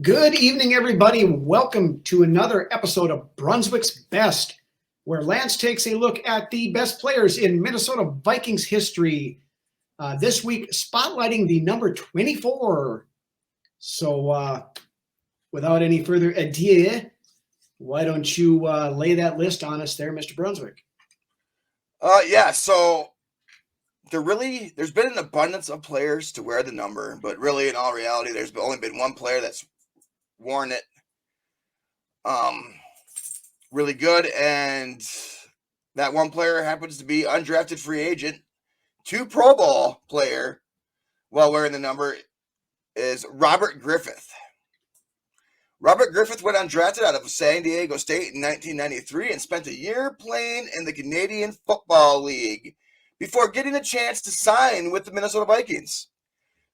Good evening, everybody. Welcome to another episode of Brunswick's Best, where Lance takes a look at the best players in Minnesota Vikings history. This week, spotlighting the number 24. So, without any further ado, why don't you lay that list on us there, Mr. Brunswick? So there's been an abundance of players to wear the number, but really, in all reality, there's only been one player that's worn it really good, and that one player happens to be undrafted free agent, 2 Pro Bowl player while wearing the number is Robert Griffith. Robert Griffith went undrafted out of San Diego State in 1993 and spent a year playing in the Canadian Football League before getting a chance to sign with the Minnesota Vikings.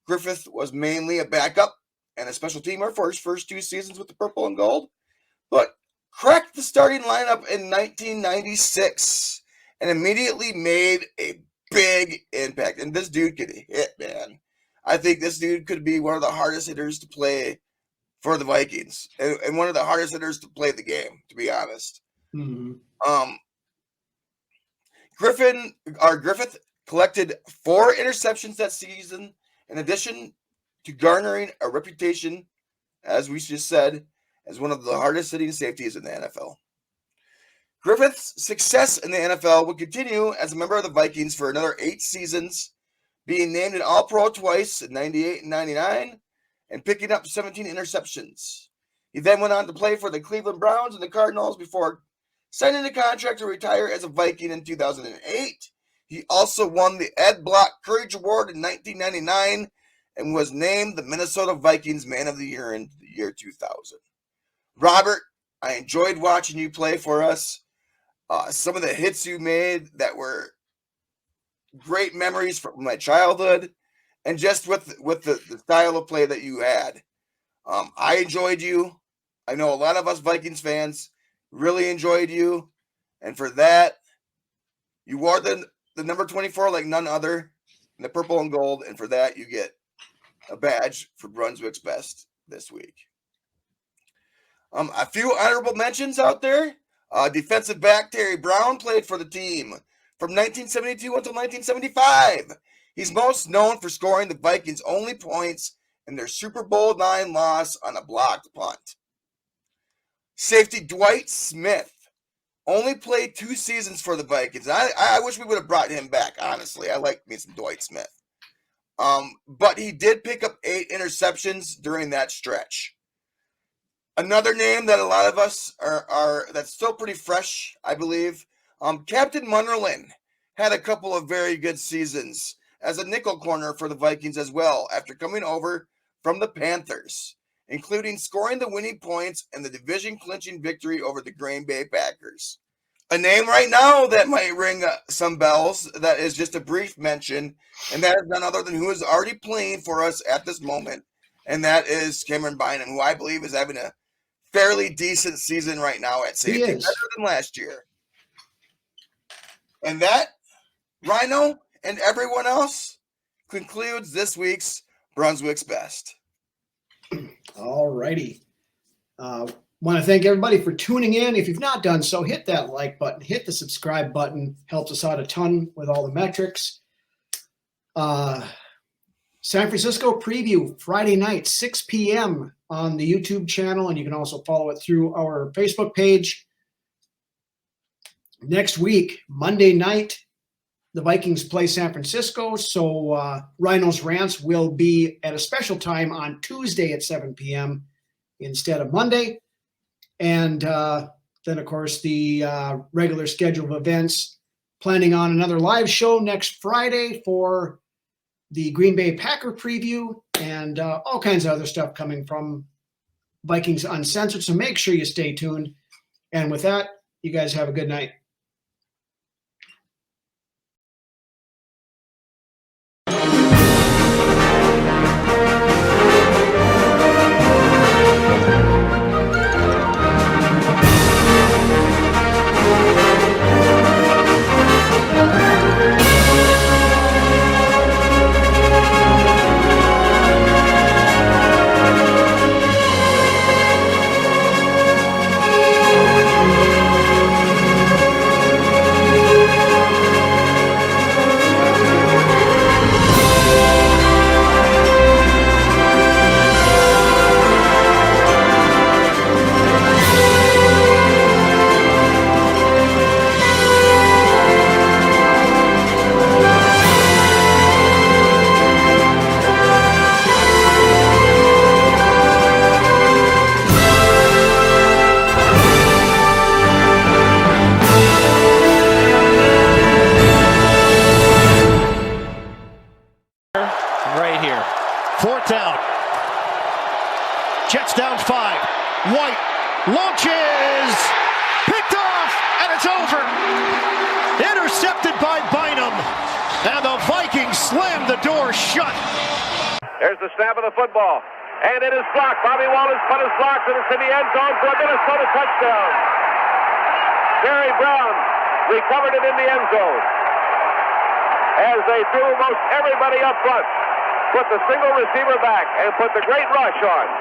Griffith was mainly a backup and a special teamer for his first 2 seasons with the Purple and Gold, but cracked the starting lineup in 1996 and immediately made a big impact. And this dude could hit, man. I think this dude could be one of the hardest hitters to play for the Vikings and one of the hardest hitters to play the game, to be honest. Mm-hmm. Griffith collected 4 interceptions that season, in addition to garnering a reputation, as we just said, as one of the hardest hitting safeties in the NFL. Griffith's success in the NFL would continue as a member of the Vikings for another 8 seasons, being named an All-Pro twice in 98 and 99, and picking up 17 interceptions. He then went on to play for the Cleveland Browns and the Cardinals before signing a contract to retire as a Viking in 2008. He also won the Ed Block Courage Award in 1999 and was named the Minnesota Vikings Man of the Year in the year 2000. Robert, I enjoyed watching you play for us. Some of the hits you made that were great memories from my childhood, and just with the style of play that you had. I enjoyed you. I know a lot of us Vikings fans really enjoyed you, and for that, you wore the number 24 like none other, in the purple and gold, and for that, you get a badge for Brunswick's Best this week. A few honorable mentions out there. Defensive back Terry Brown played for the team from 1972 until 1975. He's most known for scoring the Vikings' only points in their Super Bowl IX loss on a blocked punt. Safety Dwight Smith only played 2 seasons for the Vikings. I wish we would have brought him back, honestly. I like me some Dwight Smith. But he did pick up 8 interceptions during that stretch. Another name that a lot of us are that's still pretty fresh, I believe. Captain Munnerlyn had a couple of very good seasons as a nickel corner for the Vikings as well after coming over from the Panthers, including scoring the winning points in the division-clinching victory over the Green Bay Packers. A name right now that might ring some bells that is just a brief mention, and that is none other than who is already playing for us at this moment, and that is Cameron Bynum, who I believe is having a fairly decent season right now at safety, better than last year. And that, Rhino and everyone else, concludes this week's Brunswick's Best. All righty. Want to thank everybody for tuning in. If you've not done so, hit that like button, hit the subscribe button. Helps us out a ton with all the metrics. San Francisco preview Friday night, 6 p.m. on the YouTube channel, and you can also follow it through our Facebook page. Next week, Monday night, the Vikings play San Francisco, so Rhino's Rants will be at a special time on Tuesday at 7 p.m. instead of Monday. And then, of course, the regular schedule of events, planning on another live show next Friday for the Green Bay Packer preview and all kinds of other stuff coming from Vikings Uncensored. So make sure you stay tuned. And with that, you guys have a good night. down 5. White launches, picked off, and it's over. Intercepted by Bynum, and the Vikings slam the door shut. There's the snap of the football, and it is blocked. Bobby Wallace put his blocks, and it's in the end zone for a Minnesota touchdown. Jerry Brown recovered it in the end zone as they threw most everybody up front, put the single receiver back, and put the great rush on.